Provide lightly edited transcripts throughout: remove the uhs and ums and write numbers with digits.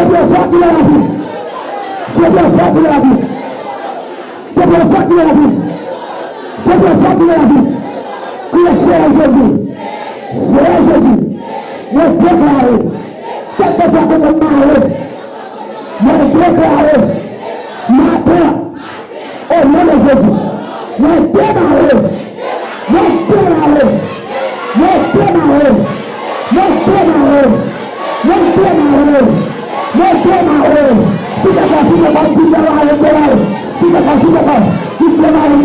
peux sortir la vie. Je peux sortir la vie. Je peux sortir la vie. Je peux sortir la vie. Qui est Seigneur Jésus. Seigneur Jésus. Je déclare. Quel que soit comme malheur. Je déclare. Matin. Au nom de Jésus. Je démarre. Je démarre. Je démarre. Je démarre. Je démarre. Je démarre. Si tu as passé pas, tu démarres. Si tu as passé pas, tu démarres.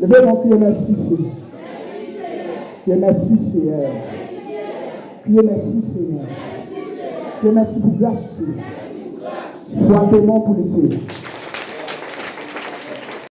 Levez mon pied, merci Seigneur. Merci Seigneur. Merci Seigneur. Merci pour grâce Seigneur. Sois paiement pour le Seigneur.